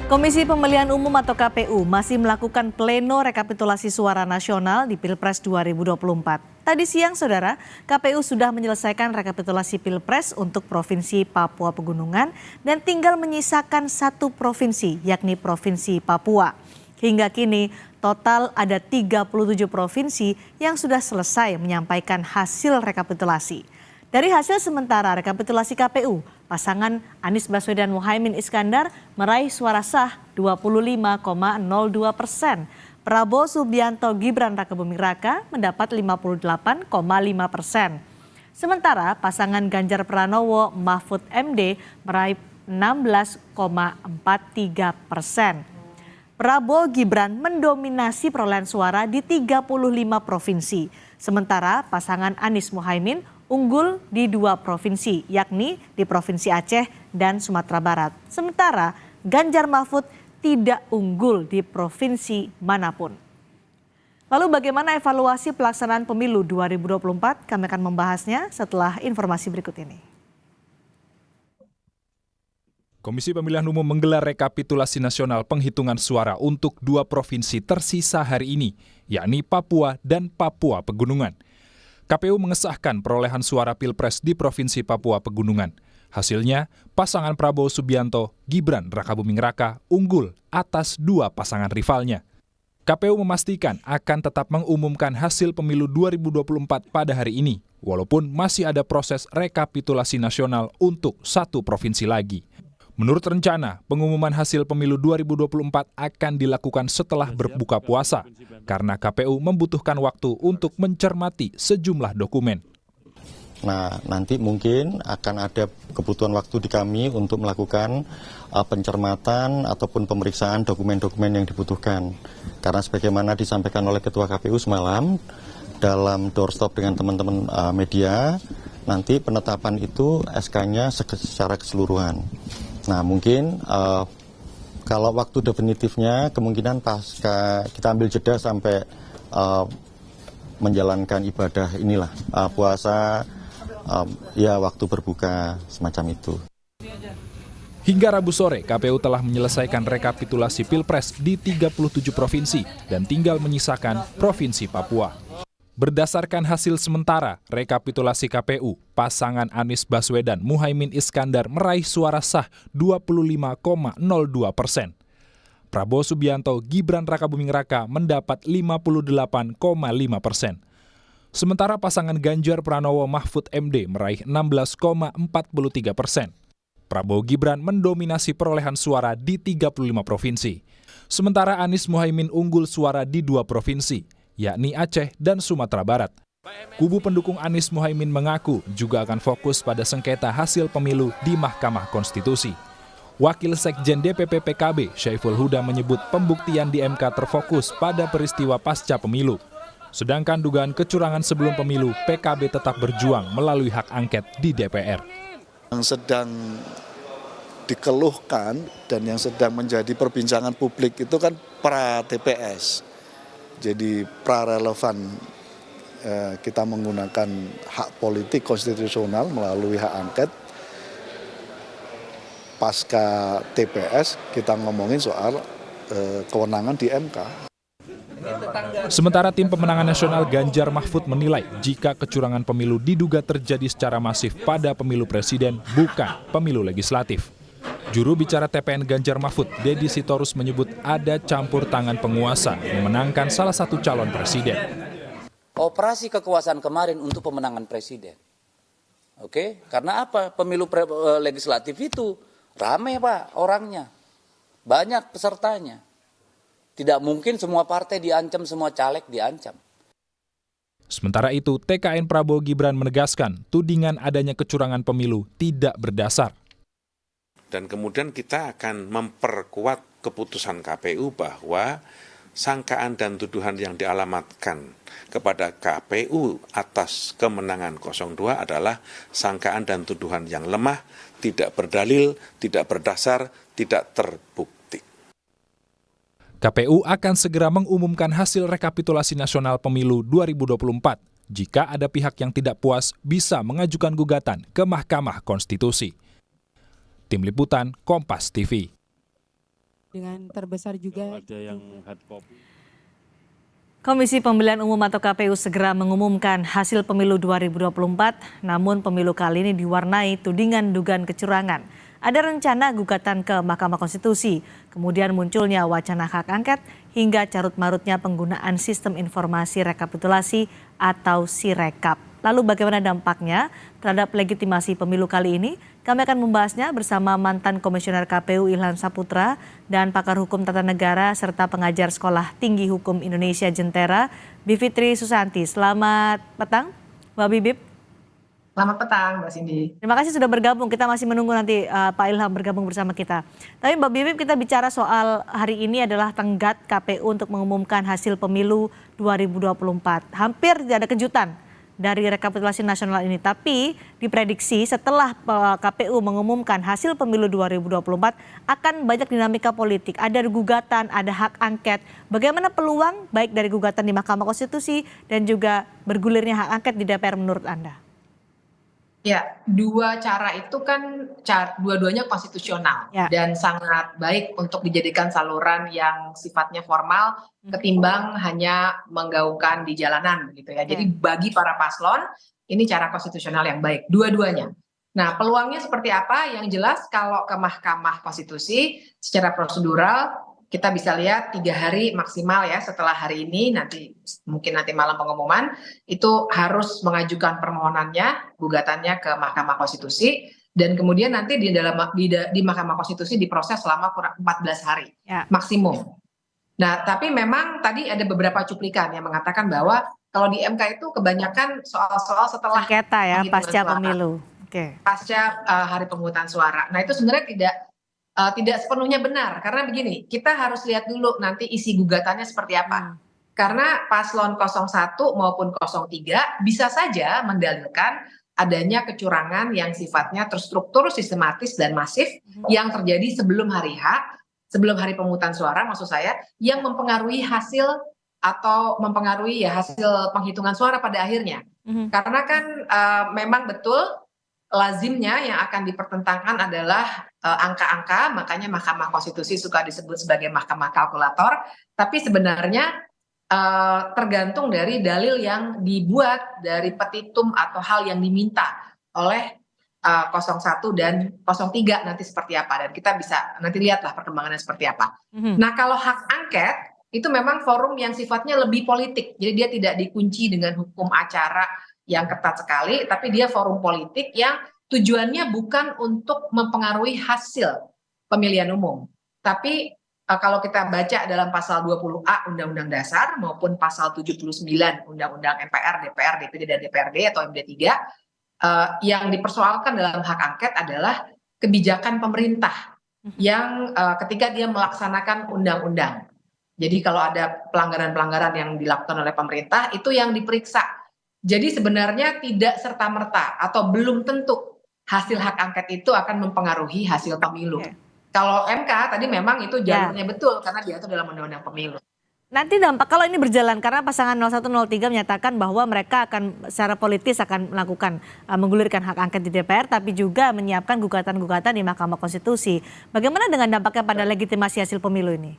Komisi Pemilihan Umum atau KPU masih melakukan pleno rekapitulasi suara nasional di Pilpres 2024. Tadi siang, Saudara, KPU sudah menyelesaikan rekapitulasi Pilpres untuk Provinsi Papua Pegunungan dan tinggal menyisakan satu provinsi, yakni Provinsi Papua. Hingga kini, total ada 37 provinsi yang sudah selesai menyampaikan hasil rekapitulasi. Dari hasil sementara rekapitulasi KPU, pasangan Anies Baswedan Muhaimin Iskandar meraih suara sah 25,02%. Prabowo Subianto Gibran Rakabuming Raka mendapat 58,5%. Sementara pasangan Ganjar Pranowo Mahfud MD meraih 16,43%. Prabowo Gibran mendominasi perolehan suara di 35 provinsi. Sementara pasangan Anies Muhaimin unggul di 2 provinsi, yakni di Provinsi Aceh dan Sumatera Barat. Sementara Ganjar Mahfud tidak unggul di provinsi manapun. Lalu bagaimana evaluasi pelaksanaan pemilu 2024? Kami akan membahasnya setelah informasi berikut ini. Komisi Pemilihan Umum menggelar rekapitulasi nasional penghitungan suara untuk 2 provinsi tersisa hari ini, yakni Papua dan Papua Pegunungan. KPU mengesahkan perolehan suara Pilpres di Provinsi Papua Pegunungan. Hasilnya, pasangan Prabowo Subianto Gibran Rakabuming Raka unggul atas 2 pasangan rivalnya. KPU memastikan akan tetap mengumumkan hasil pemilu 2024 pada hari ini, walaupun masih ada proses rekapitulasi nasional untuk 1 provinsi lagi. Menurut rencana, pengumuman hasil pemilu 2024 akan dilakukan setelah berbuka puasa, karena KPU membutuhkan waktu untuk mencermati sejumlah dokumen. Nah, nanti mungkin akan ada kebutuhan waktu di kami untuk melakukan pencermatan ataupun pemeriksaan dokumen-dokumen yang dibutuhkan. Karena sebagaimana disampaikan oleh Ketua KPU semalam, dalam doorstop dengan teman-teman media, nanti penetapan itu SK-nya secara keseluruhan. Nah, mungkin kalau waktu definitifnya kemungkinan pasca kita ambil jeda sampai menjalankan ibadah inilah puasa, ya waktu berbuka semacam itu. Hingga Rabu sore, KPU telah menyelesaikan rekapitulasi Pilpres di 37 provinsi dan tinggal menyisakan Provinsi Papua. Berdasarkan hasil sementara rekapitulasi KPU, pasangan Anies Baswedan Muhaimin Iskandar meraih suara sah 25,02%. Prabowo Subianto Gibran Rakabuming Raka mendapat 58,5%. Sementara pasangan Ganjar Pranowo Mahfud MD meraih 16,43%. Prabowo Gibran mendominasi perolehan suara di 35 provinsi. Sementara Anies Muhaimin unggul suara di 2 provinsi, yakni Aceh dan Sumatera Barat. Kubu pendukung Anies Muhaimin mengaku juga akan fokus pada sengketa hasil pemilu di Mahkamah Konstitusi. Wakil Sekjen DPP PKB, Syaiful Huda menyebut pembuktian di MK terfokus pada peristiwa pasca pemilu. Sedangkan dugaan kecurangan sebelum pemilu, PKB tetap berjuang melalui hak angket di DPR. Yang sedang dikeluhkan dan yang sedang menjadi perbincangan publik itu kan pra-TPS. Jadi pra-relevan, kita menggunakan hak politik konstitusional melalui hak angket. Pasca TPS kita ngomongin soal kewenangan di MK. Sementara tim pemenangan nasional Ganjar Mahfud menilai jika kecurangan pemilu diduga terjadi secara masif pada pemilu presiden, bukan pemilu legislatif. Juru bicara TPN Ganjar Mahfud, Deddy Sitorus menyebut ada campur tangan penguasa memenangkan salah satu calon presiden. Operasi kekuasaan kemarin untuk pemenangan presiden. Oke, karena apa? Pemilu legislatif itu ramai Pak orangnya, banyak pesertanya. Tidak mungkin semua partai diancam, semua caleg diancam. Sementara itu, TKN Prabowo Gibran menegaskan tudingan adanya kecurangan pemilu tidak berdasar. Dan kemudian kita akan memperkuat keputusan KPU bahwa sangkaan dan tuduhan yang dialamatkan kepada KPU atas kemenangan 02 adalah sangkaan dan tuduhan yang lemah, tidak berdalil, tidak berdasar, tidak terbukti. KPU akan segera mengumumkan hasil rekapitulasi nasional pemilu 2024. Jika ada pihak yang tidak puas, bisa mengajukan gugatan ke Mahkamah Konstitusi. Tim Liputan Kompas TV. dengan terbesar juga. Ada yang hard copy. Komisi Pemilihan Umum atau KPU segera mengumumkan hasil pemilu 2024, namun pemilu kali ini diwarnai tudingan dugaan kecurangan. Ada rencana gugatan ke Mahkamah Konstitusi, kemudian munculnya wacana hak angket, hingga carut-marutnya penggunaan sistem informasi rekapitulasi atau Sirekap. Lalu bagaimana dampaknya terhadap legitimasi pemilu kali ini? Kami akan membahasnya bersama mantan Komisioner KPU Ilham Saputra dan pakar hukum tata negara serta pengajar Sekolah Tinggi Hukum Indonesia Jentera, Bivitri Susanti. Selamat petang, Mbak Bibip. Selamat petang, Mbak Cindy. Terima kasih sudah bergabung. Kita masih menunggu nanti Pak Ilham bergabung bersama kita. Tapi Mbak Bibip, kita bicara soal hari ini adalah tenggat KPU untuk mengumumkan hasil pemilu 2024. Hampir tidak ada kejutan dari rekapitulasi nasional ini, tapi diprediksi setelah KPU mengumumkan hasil pemilu 2024 akan banyak dinamika politik, ada gugatan, ada hak angket. Bagaimana peluang baik dari gugatan di Mahkamah Konstitusi dan juga bergulirnya hak angket di DPR menurut Anda? Ya, dua cara itu kan dua-duanya konstitusional dan sangat baik untuk dijadikan saluran yang sifatnya formal ketimbang hanya menggaungkan di jalanan gitu ya. Jadi bagi para paslon ini cara konstitusional yang baik dua-duanya. Nah, peluangnya seperti apa? Yang jelas kalau ke Mahkamah Konstitusi secara prosedural kita bisa lihat 3 hari maksimal ya setelah hari ini, mungkin nanti malam pengumuman, itu harus mengajukan permohonannya, gugatannya ke Mahkamah Konstitusi, dan kemudian nanti di Mahkamah Konstitusi diproses selama kurang 14 hari maksimum. Nah, tapi memang tadi ada beberapa cuplikan yang mengatakan bahwa kalau di MK itu kebanyakan soal-soal setelah sengketa ya, pasca pemilu. Pasca hari pemungutan suara. Nah, itu sebenarnya tidak sepenuhnya benar, karena begini, kita harus lihat dulu nanti isi gugatannya seperti apa. Karena paslon 01 maupun 03 bisa saja mendalilkan adanya kecurangan yang sifatnya terstruktur, sistematis, dan masif yang terjadi sebelum hari pemungutan suara maksud saya, yang mempengaruhi hasil atau mempengaruhi ya hasil penghitungan suara pada akhirnya. Karena kan memang betul lazimnya yang akan dipertentangkan adalah angka-angka, makanya Mahkamah Konstitusi suka disebut sebagai mahkamah kalkulator, tapi sebenarnya tergantung dari dalil yang dibuat dari petitum atau hal yang diminta oleh 01 dan 03 nanti seperti apa, dan kita bisa nanti lihatlah perkembangannya seperti apa. Nah, kalau hak angket itu memang forum yang sifatnya lebih politik, jadi dia tidak dikunci dengan hukum acara yang ketat sekali, tapi dia forum politik yang tujuannya bukan untuk mempengaruhi hasil pemilihan umum. Tapi kalau kita baca dalam pasal 20A Undang-Undang Dasar maupun pasal 79 Undang-Undang MPR, DPR, DPD, dan DPRD atau MD3, yang dipersoalkan dalam hak angket adalah kebijakan pemerintah yang ketika dia melaksanakan undang-undang. Jadi kalau ada pelanggaran-pelanggaran yang dilakukan oleh pemerintah, itu yang diperiksa. Jadi sebenarnya tidak serta-merta atau belum tentu hasil hak angket itu akan mempengaruhi hasil pemilu. Kalau MK tadi memang itu jalurnya betul karena diatur dalam undang-undang pemilu. Nanti dampak kalau ini berjalan, karena pasangan 0103 menyatakan bahwa mereka akan secara politis akan melakukan menggulirkan hak angket di DPR, tapi juga menyiapkan gugatan-gugatan di Mahkamah Konstitusi. Bagaimana dengan dampaknya pada legitimasi hasil pemilu ini?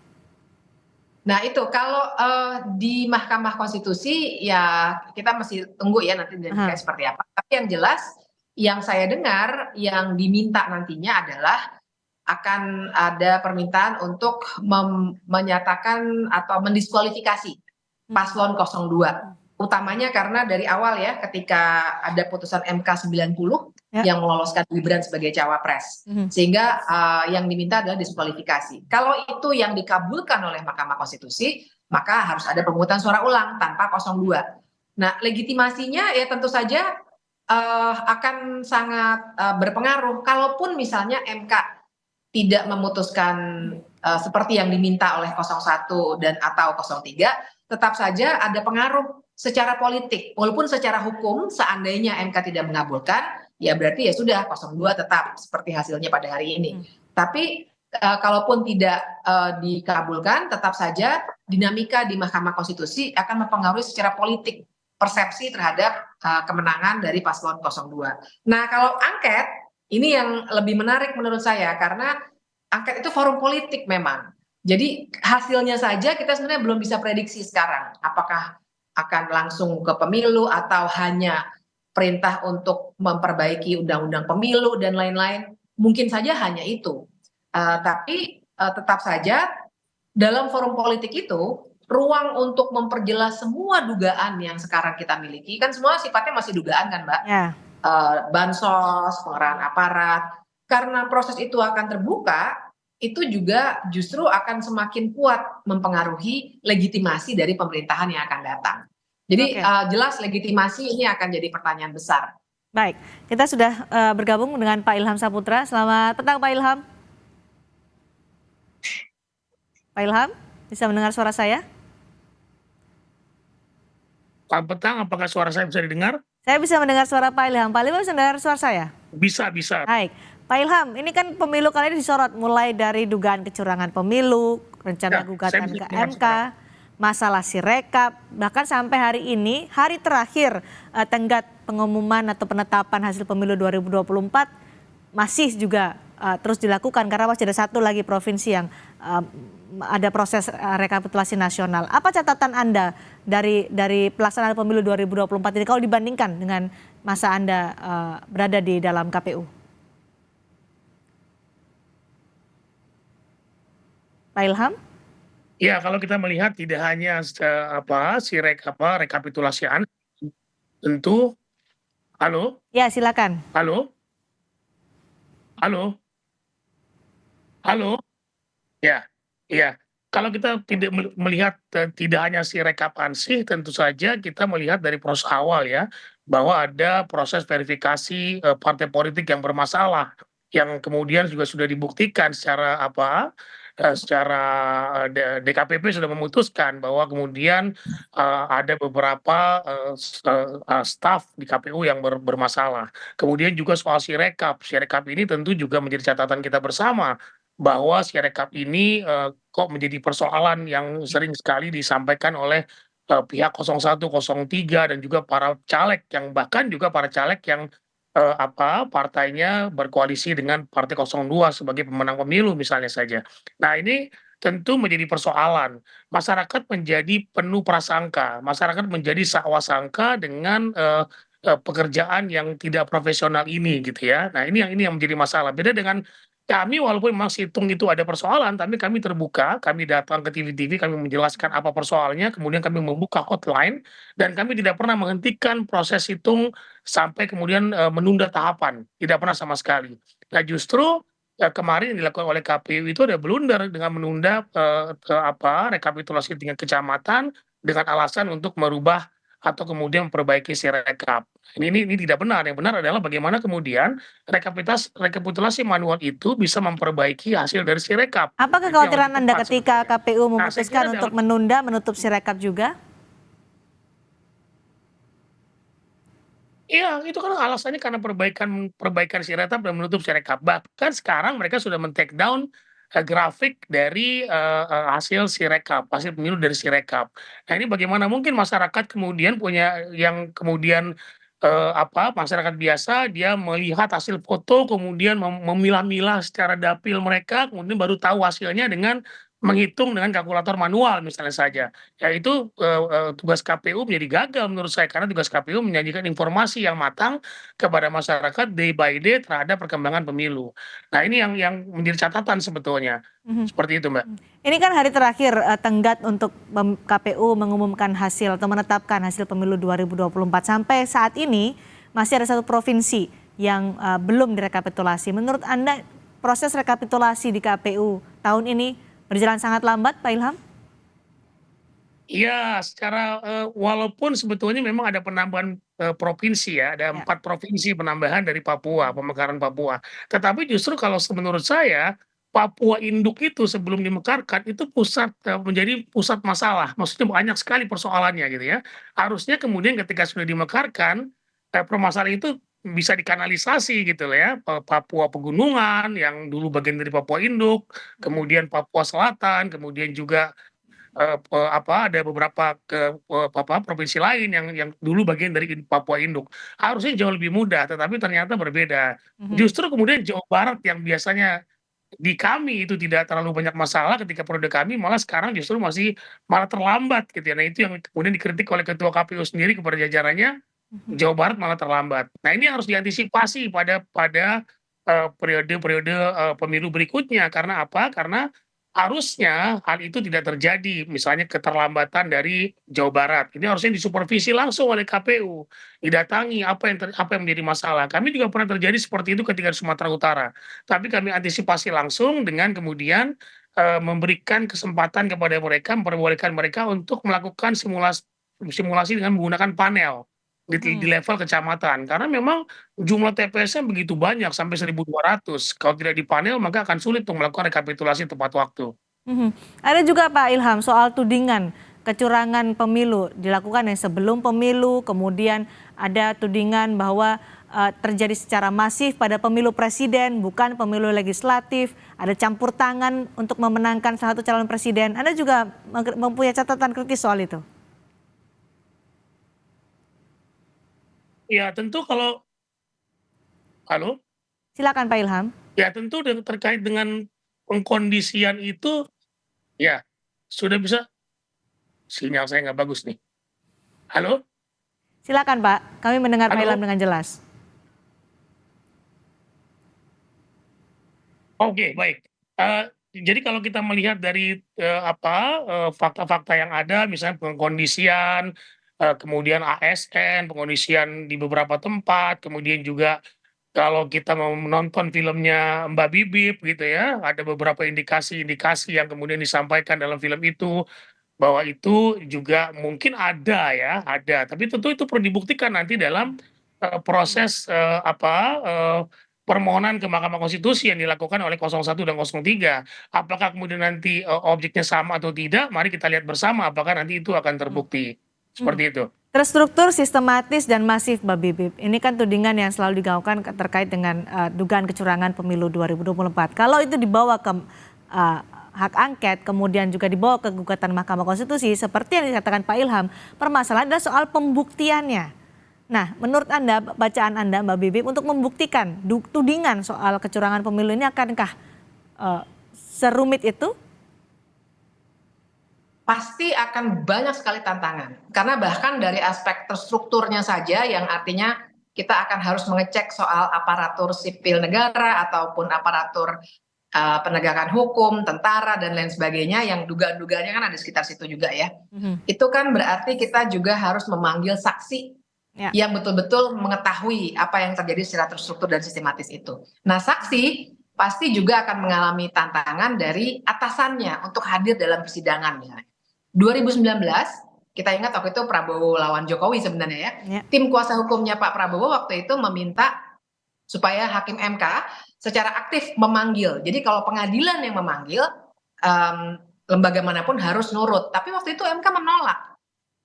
Nah itu kalau di Mahkamah Konstitusi ya kita masih tunggu ya nanti dinamikanya seperti apa. Tapi yang jelas yang saya dengar yang diminta nantinya adalah akan ada permintaan untuk menyatakan atau mendiskualifikasi paslon 02. Utamanya karena dari awal ya ketika ada putusan MK 90 yang meloloskan Gibran sebagai cawapres. Sehingga yang diminta adalah diskualifikasi. Kalau itu yang dikabulkan oleh Mahkamah Konstitusi, maka harus ada pemungutan suara ulang tanpa 02. Nah, legitimasinya ya tentu saja akan sangat berpengaruh. Kalaupun misalnya MK tidak memutuskan seperti yang diminta oleh 01 dan atau 03, tetap saja ada pengaruh secara politik. Walaupun secara hukum seandainya MK tidak mengabulkan, ya berarti ya sudah 02 tetap seperti hasilnya pada hari ini. Tapi kalaupun tidak dikabulkan, tetap saja dinamika di Mahkamah Konstitusi akan mempengaruhi secara politik persepsi terhadap kemenangan dari paslon 02. Nah, kalau angket ini yang lebih menarik menurut saya karena angket itu forum politik memang. Jadi hasilnya saja kita sebenarnya belum bisa prediksi sekarang, apakah akan langsung ke pemilu atau hanya perintah untuk memperbaiki undang-undang pemilu dan lain-lain, mungkin saja hanya itu. Tapi tetap saja dalam forum politik itu, ruang untuk memperjelas semua dugaan yang sekarang kita miliki, kan semua sifatnya masih dugaan kan Mbak, Ya, bansos, pengerahan aparat, karena proses itu akan terbuka, itu juga justru akan semakin kuat mempengaruhi legitimasi dari pemerintahan yang akan datang. Jadi oke. jelas legitimasi ini akan jadi pertanyaan besar. Baik, kita sudah bergabung dengan Pak Ilham Saputra. Selamat petang Pak Ilham. Pak Ilham, bisa mendengar suara saya? Selamat petang, apakah suara saya bisa didengar? Saya bisa mendengar suara Pak Ilham. Pak Ilham bisa mendengar suara saya? Bisa. Baik, Pak Ilham, ini kan pemilu kali ini disorot mulai dari dugaan kecurangan pemilu, rencana Ya, saya gugatan bisa ke mendengar MK, masalah Sirekap, bahkan sampai hari ini, hari terakhir tenggat pengumuman atau penetapan hasil pemilu 2024 masih juga terus dilakukan karena masih ada satu lagi provinsi yang ada proses rekapitulasi nasional. Apa catatan Anda dari pelaksanaan pemilu 2024 ini kalau dibandingkan dengan masa Anda berada di dalam KPU? Pak Ilham? Ya, kalau kita melihat tidak hanya rekapitulasi tentu. Halo, Ya, silakan. halo, halo, halo. Ya, ya. Kalau kita tidak melihat tidak hanya Sirekap ansih, tentu saja kita melihat dari proses awal ya, bahwa ada proses verifikasi partai politik yang bermasalah, yang kemudian juga sudah dibuktikan secara DKPP sudah memutuskan bahwa kemudian ada beberapa staf di KPU yang bermasalah. Kemudian juga soal Sirekap ini tentu juga menjadi catatan kita bersama bahwa Sirekap ini kok menjadi persoalan yang sering sekali disampaikan oleh pihak 01, 03 dan juga para caleg yang bahkan juga para caleg yang partainya berkoalisi dengan Partai 02 sebagai pemenang pemilu misalnya saja. Nah, ini tentu menjadi persoalan. Masyarakat menjadi penuh prasangka, masyarakat menjadi sakwasangka dengan pekerjaan yang tidak profesional ini gitu ya. Nah, ini yang menjadi masalah. Beda dengan kami walaupun memang situng itu ada persoalan, tapi kami terbuka, kami datang ke TV-TV, kami menjelaskan apa persoalannya, kemudian kami membuka hotline, dan kami tidak pernah menghentikan proses situng sampai kemudian menunda tahapan, tidak pernah sama sekali. Nah justru kemarin yang dilakukan oleh KPU itu ada blunder dengan menunda rekapitulasi tingkat kecamatan dengan alasan untuk merubah atau kemudian memperbaiki Sirekap. Ini tidak benar. Yang benar adalah bagaimana kemudian rekapitulasi manual itu bisa memperbaiki hasil dari Sirekap. Apa Itu yang kekhawatiran lebih Anda tepat ketika sebetulnya. KPU Nah, saya kira memutuskan untuk menunda menutup Sirekap juga? Iya, itu kan alasannya karena perbaikan Sirekap dan menutup Sirekap. Bahkan sekarang mereka sudah men-take down grafik dari hasil Sirekap, hasil pemilu dari Sirekap. Nah, ini bagaimana mungkin masyarakat kemudian yang kemudian masyarakat biasa dia melihat hasil foto kemudian memilah-milah secara dapil mereka, kemudian baru tahu hasilnya dengan menghitung dengan kalkulator manual misalnya saja. Ya itu tugas KPU menjadi gagal menurut saya karena tugas KPU menyajikan informasi yang matang kepada masyarakat day by day terhadap perkembangan pemilu. Nah, ini yang menjadi catatan sebetulnya. Mhm. Seperti itu, Mbak. Ini kan hari terakhir tenggat untuk KPU mengumumkan hasil atau menetapkan hasil pemilu 2024. Sampai saat ini masih ada satu provinsi yang belum direkapitulasi. Menurut Anda proses rekapitulasi di KPU tahun ini berjalan sangat lambat, Pak Ilham? Iya, secara walaupun sebetulnya memang ada penambahan provinsi ya, ada Ya. 4 provinsi penambahan dari Papua, pemekaran Papua. Tetapi justru kalau menurut saya, Papua induk itu sebelum dimekarkan itu menjadi pusat masalah. Maksudnya banyak sekali persoalannya gitu ya. Harusnya kemudian ketika sudah dimekarkan, permasalahan itu bisa dikanalisasi gitu loh ya. Papua Pegunungan yang dulu bagian dari Papua induk, kemudian Papua Selatan, kemudian juga ada beberapa provinsi lain yang dulu bagian dari Papua induk. Harusnya jauh lebih mudah, tetapi ternyata berbeda. Mhm. Justru kemudian Jawa Barat yang biasanya di kami itu tidak terlalu banyak masalah, ketika periode kami malah sekarang justru malah terlambat gitu ya. Nah itu yang kemudian dikritik oleh Ketua KPU sendiri kepada jajarannya, Jawa Barat malah terlambat. Nah ini harus diantisipasi pada periode-periode pemilu berikutnya. Karena apa? Karena harusnya hal itu tidak terjadi, misalnya keterlambatan dari Jawa Barat. Ini harusnya disupervisi langsung oleh KPU, didatangi apa yang menjadi masalah. Kami juga pernah terjadi seperti itu ketika di Sumatera Utara. Tapi kami antisipasi langsung dengan kemudian memberikan kesempatan kepada mereka, memperbolehkan mereka untuk melakukan simulasi dengan menggunakan panel di level kecamatan. Karena memang jumlah TPS-nya begitu banyak, sampai 1.200. Kalau tidak dipanel, maka akan sulit untuk melakukan rekapitulasi tepat waktu. Ada juga Pak Ilham soal tudingan kecurangan pemilu dilakukan yang sebelum pemilu, kemudian ada tudingan bahwa terjadi secara masif pada pemilu presiden, bukan pemilu legislatif, ada campur tangan untuk memenangkan salah satu calon presiden. Anda juga mempunyai catatan kritis soal itu? Ya tentu kalau halo? Silakan Pak Ilham. Ya tentu terkait dengan pengkondisian itu, ya sudah bisa. Sinyal saya nggak bagus nih. Halo? Silakan Pak, kami mendengar Pak Halo? Ilham dengan jelas. Oke, baik. Jadi kalau kita melihat dari fakta-fakta yang ada, misalnya pengkondisian, kemudian ASN, pengkondisian di beberapa tempat, kemudian juga kalau kita mau menonton filmnya Mbak Bibip gitu ya, ada beberapa indikasi-indikasi yang kemudian disampaikan dalam film itu, bahwa itu juga mungkin ada ya, ada. Tapi tentu itu perlu dibuktikan nanti dalam proses permohonan ke Mahkamah Konstitusi yang dilakukan oleh 01 dan 03. Apakah kemudian nanti objeknya sama atau tidak, mari kita lihat bersama apakah nanti itu akan terbukti. Seperti itu. Terstruktur, sistematis, dan masif Mbak Bibip. Ini kan tudingan yang selalu digaungkan terkait dengan dugaan kecurangan pemilu 2024. Kalau itu dibawa ke hak angket, kemudian juga dibawa ke gugatan Mahkamah Konstitusi, seperti yang dikatakan Pak Ilham, permasalahan adalah soal pembuktiannya. Nah, menurut Anda, bacaan Anda Mbak Bibip, untuk membuktikan tudingan soal kecurangan pemilu ini akankah serumit itu? Pasti akan banyak sekali tantangan. Karena bahkan dari aspek terstrukturnya saja yang artinya kita akan harus mengecek soal aparatur sipil negara ataupun aparatur penegakan hukum, tentara dan lain sebagainya yang dugaan-dugaannya kan ada sekitar situ juga ya. Itu kan berarti kita juga harus memanggil saksi yang betul-betul mengetahui apa yang terjadi secara terstruktur dan sistematis itu. Nah, saksi pasti juga akan mengalami tantangan dari atasannya untuk hadir dalam persidangan misalnya. 2019 kita ingat waktu itu Prabowo lawan Jokowi sebenarnya ya. Tim kuasa hukumnya Pak Prabowo waktu itu meminta supaya hakim MK secara aktif memanggil. Jadi kalau pengadilan yang memanggil, lembaga manapun harus nurut. Tapi waktu itu MK menolak.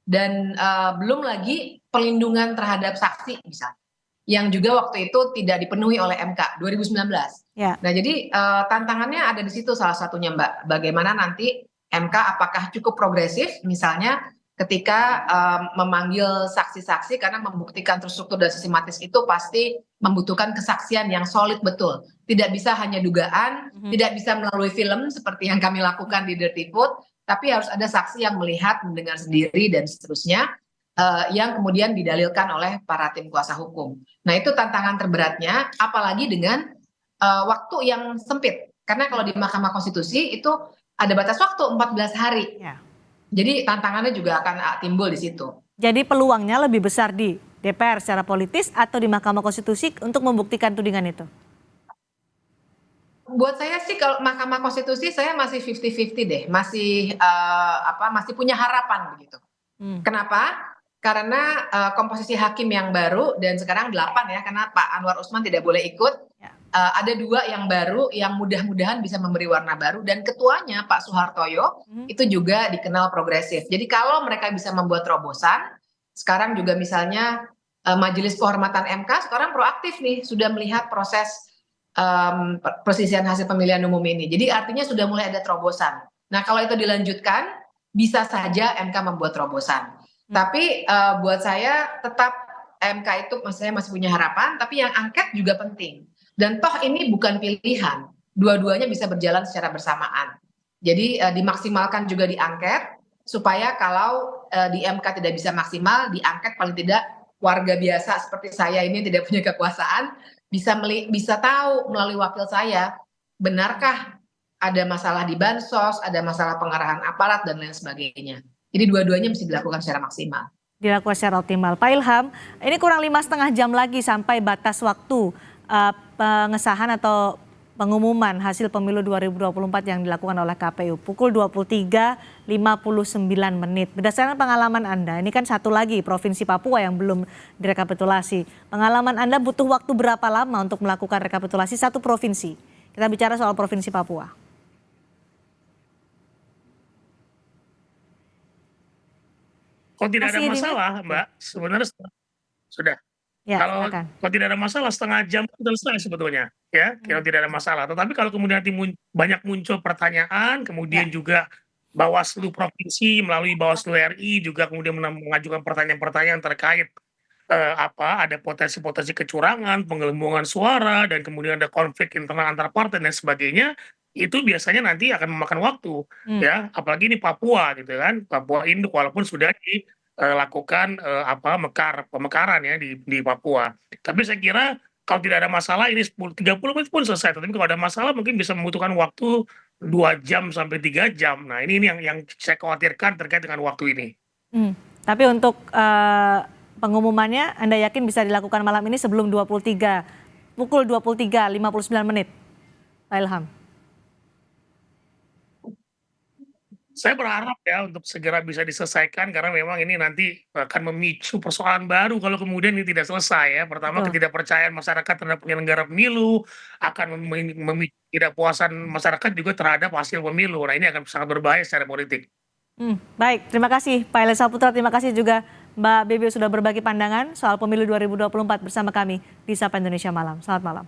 Dan belum lagi perlindungan terhadap saksi misalnya, yang juga waktu itu tidak dipenuhi oleh MK 2019. Nah jadi tantangannya ada di situ salah satunya Mbak. Bagaimana nanti MK apakah cukup progresif misalnya ketika memanggil saksi-saksi, karena membuktikan terstruktur dan sistematis itu pasti membutuhkan kesaksian yang solid betul. Tidak bisa hanya dugaan, tidak bisa melalui film seperti yang kami lakukan di Dirty Food, tapi harus ada saksi yang melihat, mendengar sendiri dan seterusnya, yang kemudian didalilkan oleh para tim kuasa hukum. Nah itu tantangan terberatnya, apalagi dengan waktu yang sempit. Karena kalau di Mahkamah Konstitusi itu ada batas waktu 14 hari. Jadi tantangannya juga akan timbul di situ. Jadi peluangnya lebih besar di DPR secara politis atau di Mahkamah Konstitusi untuk membuktikan tudingan itu? Buat saya sih kalau Mahkamah Konstitusi saya masih 50-50 deh, masih masih punya harapan begitu. Kenapa? Karena komposisi hakim yang baru dan sekarang 8 ya, karena Pak Anwar Usman tidak boleh ikut. Ada 2 yang baru yang mudah-mudahan bisa memberi warna baru, dan ketuanya Pak Suhartoyo itu juga dikenal progresif. Jadi kalau mereka bisa membuat terobosan, sekarang juga misalnya Majelis Kehormatan MK sekarang proaktif nih, sudah melihat proses perselisihan hasil pemilihan umum ini. Jadi artinya sudah mulai ada terobosan. Nah kalau itu dilanjutkan, bisa saja MK membuat terobosan. Tapi buat saya tetap MK itu saya masih punya harapan, tapi yang angket juga penting. Dan toh ini bukan pilihan. dua-duanya bisa berjalan secara bersamaan. Jadi dimaksimalkan juga di angket supaya kalau di MK tidak bisa maksimal, di angket paling tidak warga biasa seperti saya ini yang tidak punya kekuasaan bisa tahu melalui wakil saya, benarkah ada masalah di bansos, ada masalah pengarahan aparat dan lain sebagainya. Jadi dua-duanya mesti dilakukan secara maksimal. Dilakukan secara optimal. Pak Ilham, ini kurang 5,5 jam lagi sampai batas waktu pengesahan atau pengumuman hasil pemilu 2024 yang dilakukan oleh KPU pukul 23.59 menit. Berdasarkan pengalaman Anda, ini kan satu lagi Provinsi Papua yang belum direkapitulasi. Pengalaman Anda butuh waktu berapa lama untuk melakukan rekapitulasi satu provinsi? Kita bicara soal Provinsi Papua. Kalau tidak ada Masih di masalah, Mbak, sebenarnya sudah. Ya, Kalau silakan. tidak ada masalah setengah jam itu selesai sebetulnya, ya. Kalau tidak ada masalah. Tetapi kalau kemudian nanti banyak muncul pertanyaan, kemudian juga Bawaslu Provinsi melalui Bawaslu RI juga kemudian mengajukan pertanyaan-pertanyaan terkait ada potensi-potensi kecurangan, penggelembungan suara, dan kemudian ada konflik internal antar partai dan sebagainya, itu biasanya nanti akan memakan waktu, ya. Apalagi ini Papua gitu kan, Papua Induk walaupun sudah dilakukan pemekaran ya di Papua. Tapi saya kira kalau tidak ada masalah ini 30 menit pun selesai. Tapi kalau ada masalah mungkin bisa membutuhkan waktu 2 jam sampai 3 jam. Nah ini yang saya khawatirkan terkait dengan waktu ini. Tapi untuk pengumumannya Anda yakin bisa dilakukan malam ini sebelum pukul 23.59 menit, Pak Ilham? Saya berharap ya untuk segera bisa diselesaikan karena memang ini nanti akan memicu persoalan baru kalau kemudian ini tidak selesai ya. Pertama ketidakpercayaan masyarakat terhadap penyelenggara pemilu akan memicu ketidakpuasan masyarakat juga terhadap hasil pemilu. Nah ini akan sangat berbahaya secara politik. Baik, terima kasih Pak Ilham Saputra, terima kasih juga Mbak Bebe sudah berbagi pandangan soal pemilu 2024 bersama kami di Sapa Indonesia Malam. Selamat malam.